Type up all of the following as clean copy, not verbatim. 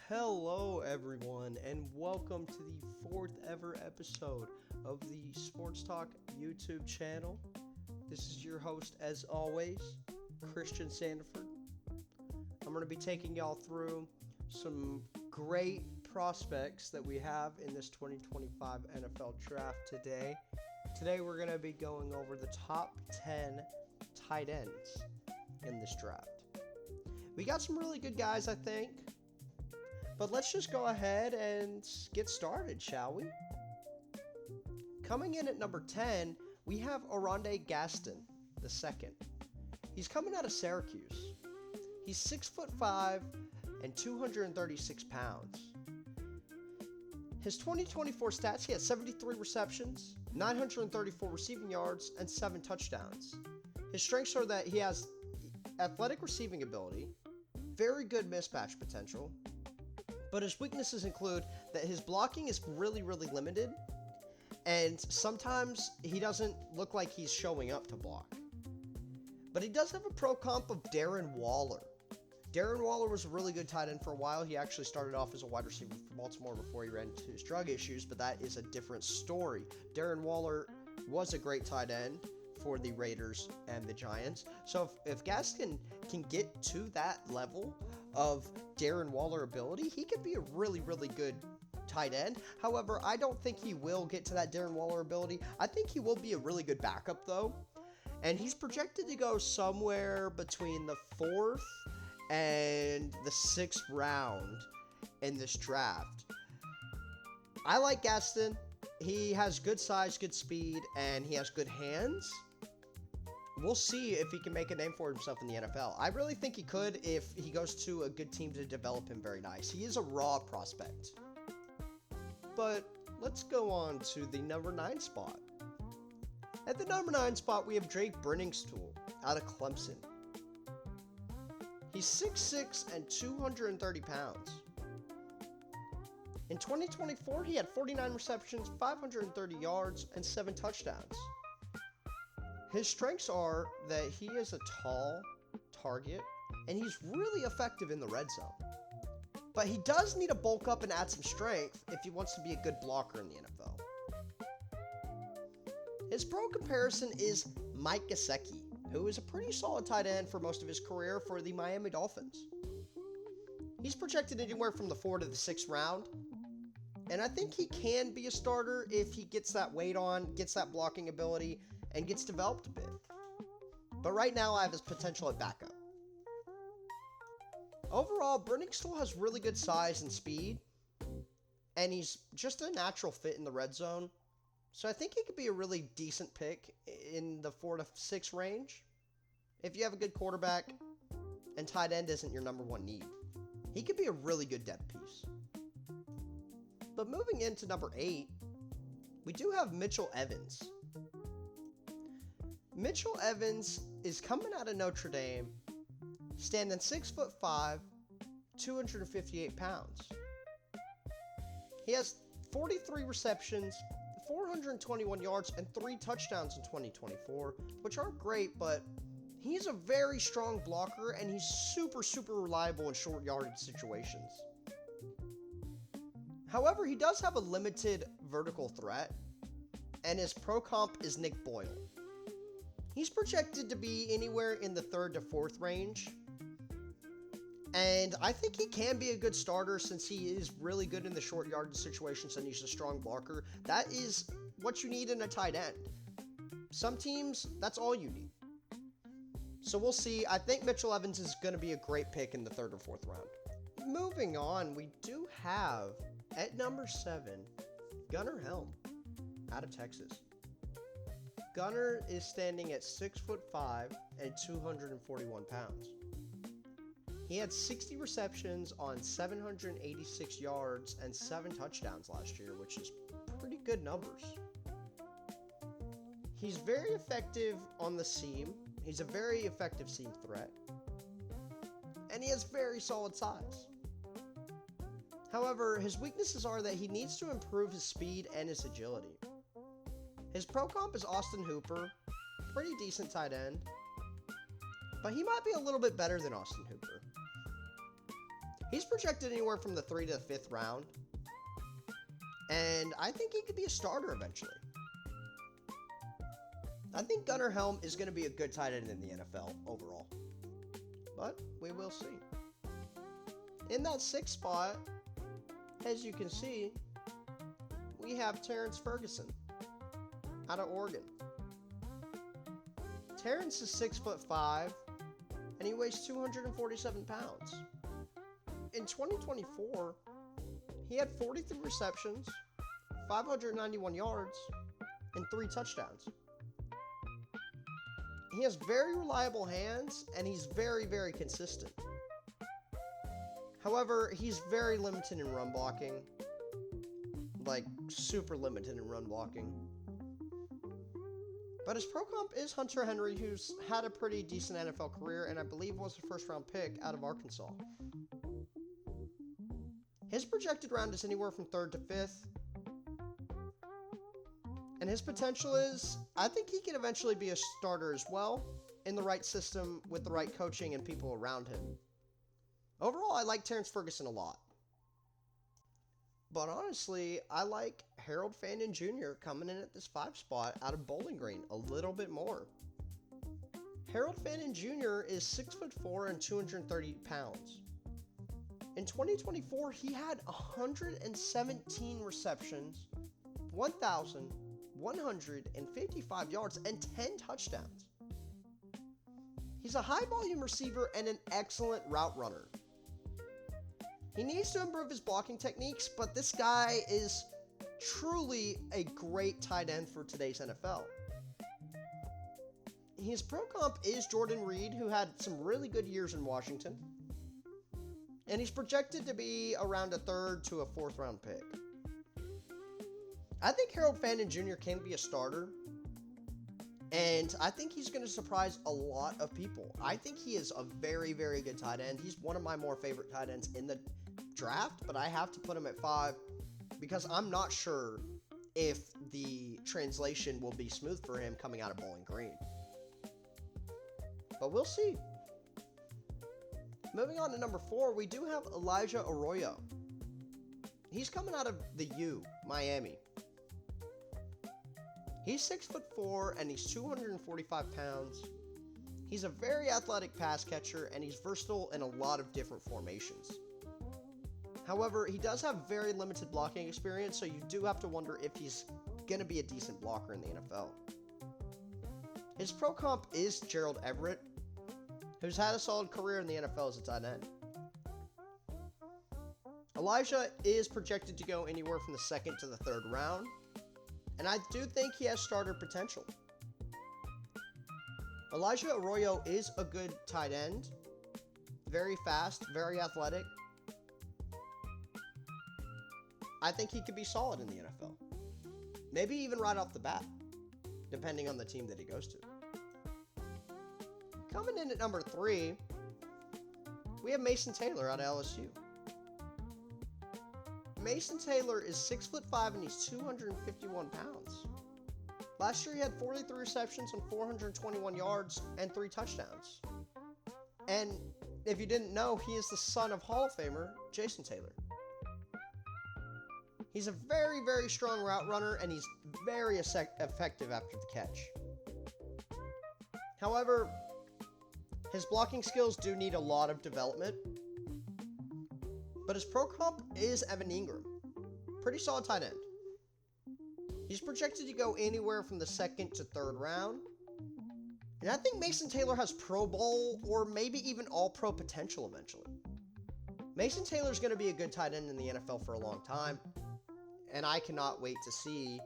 Hello, everyone, and welcome to the fourth ever episode of the Sports Talk YouTube channel. This is your host, as always, Christian Sanderford. I'm going to be taking y'all through some great prospects that we have in this 2025 NFL draft today. Today, we're going to be going over the top 10 tight ends in this draft. We got some really good guys, I think. But let's just go ahead and get started, shall we? Coming in at number 10, we have Oronde Gaston II. He's coming out of Syracuse. He's 6'5" and 236 pounds. His 2024 stats, he has 73 receptions, 934 receiving yards, and 7 touchdowns. His strengths are that he has athletic receiving ability, very good mismatch potential, but his weaknesses include that his blocking is really limited, and sometimes he doesn't look like he's showing up to block. But he does have a pro comp of Darren Waller. Darren Waller was a really good tight end for a while. He actually started off as a wide receiver for Baltimore before he ran into his drug issues, but that is a different story. Darren Waller was a great tight end for the Raiders and the Giants. So if Gaston can get to that level of Darren Waller ability, he could be a really good tight end. However, I don't think he will get to that Darren Waller ability. I think he will be a really good backup though. And he's projected to go somewhere between the 4th and the 6th round in this draft. I like Gaston. He has good size, good speed, and he has good hands. We'll see if he can make a name for himself in the NFL. I really think he could if he goes to a good team to develop him very nice. He is a raw prospect. But let's go on to the number 9 spot. At the number 9 spot, we have Drake Brenningstool out of Clemson. He's 6'6" and 230 pounds. In 2024, he had 49 receptions, 530 yards, and 7 touchdowns. His strengths are that he is a tall target, and he's really effective in the red zone. But he does need to bulk up and add some strength if he wants to be a good blocker in the NFL. His pro comparison is Mike Gesicki, who is a pretty solid tight end for most of his career for the Miami Dolphins. He's projected anywhere from the 4th to the 6th round, and I think he can be a starter if he gets that weight on, gets that blocking ability, and gets developed a bit. But right now, I have his potential at backup. Overall, Brenningstool has really good size and speed, and he's just a natural fit in the red zone. So I think he could be a really decent pick in the 4 to 6 range. If you have a good quarterback and tight end isn't your number 1 need, he could be a really good depth piece. But moving into number 8, we do have Mitchell Evans. Mitchell Evans is coming out of Notre Dame, standing 6'5", 258 pounds. He has 43 receptions, 421 yards, and 3 touchdowns in 2024, which aren't great, but he's a very strong blocker, and he's super reliable in short yardage situations. However, he does have a limited vertical threat, and his pro comp is Nick Boyle. He's projected to be anywhere in the 3rd to 4th range, and I think he can be a good starter since he is really good in the short yardage situations and he's a strong blocker. That is what you need in a tight end. Some teams, that's all you need. So we'll see. I think Mitchell Evans is going to be a great pick in the 3rd or 4th round. Moving on, we do have, at number 7, Gunnar Helm out of Texas. Gunnar is standing at 6'5" and 241 pounds. He had 60 receptions on 786 yards and 7 touchdowns last year, which is pretty good numbers. He's very effective on the seam. He's a very effective seam threat. And he has very solid size. However, his weaknesses are that he needs to improve his speed and his agility. His pro comp is Austin Hooper, pretty decent tight end, but he might be a little bit better than Austin Hooper. He's projected anywhere from the 3rd to the 5th round, and I think he could be a starter eventually. I think Gunnar Helm is going to be a good tight end in the NFL overall, but we will see. In that 6th spot, as you can see, we have Terrence Ferguson out of Oregon. Terrence is 6'5", and he weighs 247 pounds. In 2024, he had 43 receptions, 591 yards, and 3 touchdowns. He has very reliable hands, and he's very, very consistent. However, he's very limited in run blocking. Like, super limited in run blocking. But his pro comp is Hunter Henry, who's had a pretty decent NFL career, and I believe was a first-round pick out of Arkansas. His projected round is anywhere from 3rd to 5th. And his potential is, I think he can eventually be a starter as well, in the right system, with the right coaching and people around him. Overall, I like Terrence Ferguson a lot. But honestly, I like Harold Fandon Jr. coming in at this 5 spot out of Bowling Green a little bit more. Harold Fandon Jr. is 6'4" and 230 pounds. In 2024, he had 117 receptions, 1,155 yards, and 10 touchdowns. He's a high-volume receiver and an excellent route runner. He needs to improve his blocking techniques, but this guy is truly a great tight end for today's NFL. His pro comp is Jordan Reed, who had some really good years in Washington. And he's projected to be around a 3rd to a 4th round pick. I think Harold Fandon Jr. can be a starter. And I think he's going to surprise a lot of people. I think he is a very, very good tight end. He's one of my more favorite tight ends in the draft, but I have to put him at 5 because I'm not sure if the translation will be smooth for him coming out of Bowling Green. But we'll see. Moving on to number 4, we do have Elijah Arroyo. He's coming out of the U, Miami. He's 6'4" and he's 245 pounds. He's a very athletic pass catcher and he's versatile in a lot of different formations. However, he does have very limited blocking experience, so you do have to wonder if he's going to be a decent blocker in the NFL. His pro comp is Gerald Everett, who's had a solid career in the NFL as a tight end. Elijah is projected to go anywhere from the 2nd to the 3rd round, and I do think he has starter potential. Elijah Arroyo is a good tight end, very fast, very athletic. I think he could be solid in the NFL. Maybe even right off the bat, depending on the team that he goes to. Coming in at number 3, we have Mason Taylor out of LSU. Mason Taylor is 6'5" and he's 251 pounds. Last year he had 43 receptions and 421 yards and 3 touchdowns. And if you didn't know, he is the son of Hall of Famer Jason Taylor. He's a very, very strong route runner, and he's very effective after the catch. However, his blocking skills do need a lot of development. But his pro comp is Evan Ingram. Pretty solid tight end. He's projected to go anywhere from the 2nd to 3rd round. And I think Mason Taylor has Pro Bowl or maybe even All-Pro potential eventually. Mason Taylor's going to be a good tight end in the NFL for a long time. And I cannot wait to see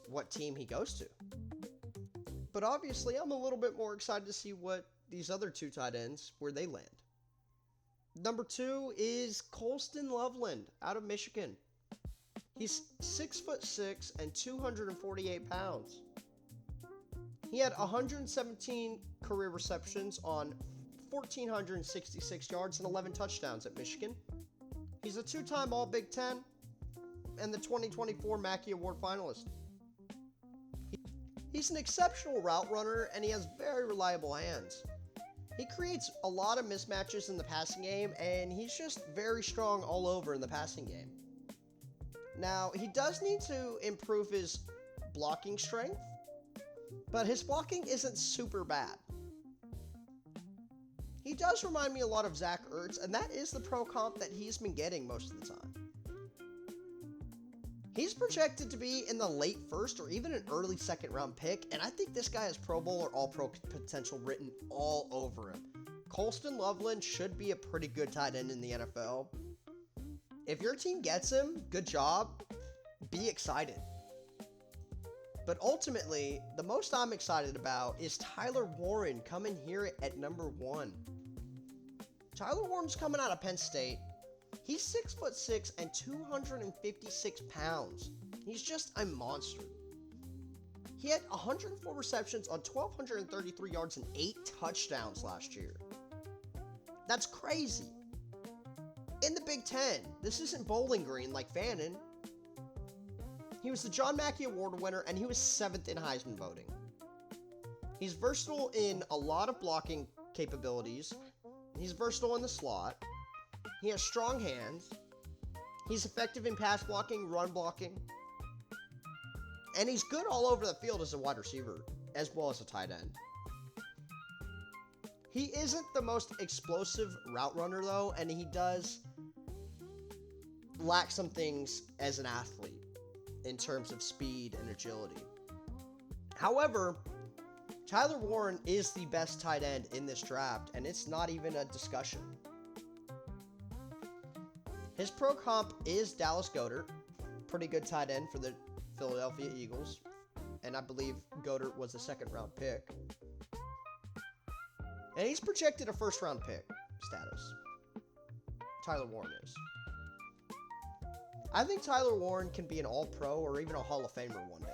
what team he goes to. But obviously, I'm a little bit more excited to see what these other 2 tight ends, where they land. Number 2 is Colston Loveland out of Michigan. He's 6'6" and 248 pounds. He had 117 career receptions on 1,466 yards and 11 touchdowns at Michigan. He's a 2-time All-Big Ten and the 2024 Mackey Award finalist. He's an exceptional route runner, and he has very reliable hands. He creates a lot of mismatches in the passing game, and he's just very strong all over in the passing game. Now, he does need to improve his blocking strength, but his blocking isn't super bad. He does remind me a lot of Zach Ertz, and that is the pro comp that he's been getting most of the time. He's projected to be in the late first or even an early second round pick, and I think this guy has Pro Bowl or All-Pro potential written all over him. Colston Loveland should be a pretty good tight end in the NFL. If your team gets him, good job. Be excited. But ultimately, the most I'm excited about is Tyler Warren coming here at number 1. Tyler Warren's coming out of Penn State. He's 6'6" and 256 pounds. He's just a monster. He had 104 receptions on 1,233 yards and 8 touchdowns last year. That's crazy. In the Big Ten, this isn't Bowling Green like Fannin. He was the John Mackey Award winner, and he was 7th in Heisman voting. He's versatile in a lot of blocking capabilities. He's versatile in the slot. He has strong hands. He's effective in pass blocking, run blocking. And he's good all over the field as a wide receiver, as well as a tight end. He isn't the most explosive route runner, though, and he does lack some things as an athlete in terms of speed and agility. However, Tyler Warren is the best tight end in this draft, and it's not even a discussion. His pro comp is Dallas Goedert, pretty good tight end for the Philadelphia Eagles, and I believe Goedert was a second-round pick. And he's projected a first-round pick status. Tyler Warren is. I think Tyler Warren can be an All-Pro or even a Hall of Famer one day.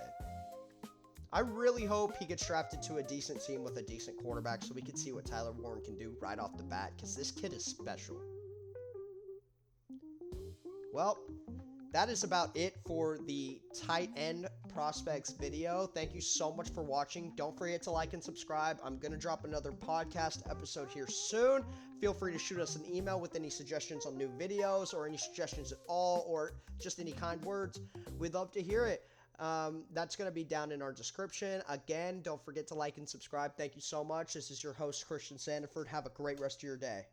I really hope he gets drafted to a decent team with a decent quarterback so we can see what Tyler Warren can do right off the bat, because this kid is special. Well, that is about it for the tight end prospects video. Thank you so much for watching. Don't forget to like and subscribe. I'm going to drop another podcast episode here soon. Feel free to shoot us an email with any suggestions on new videos or any suggestions at all, or just any kind words. We'd love to hear it. That's going to be down in our description. Again, don't forget to like and subscribe. Thank you so much. This is your host, Christian Sanderford. Have a great rest of your day.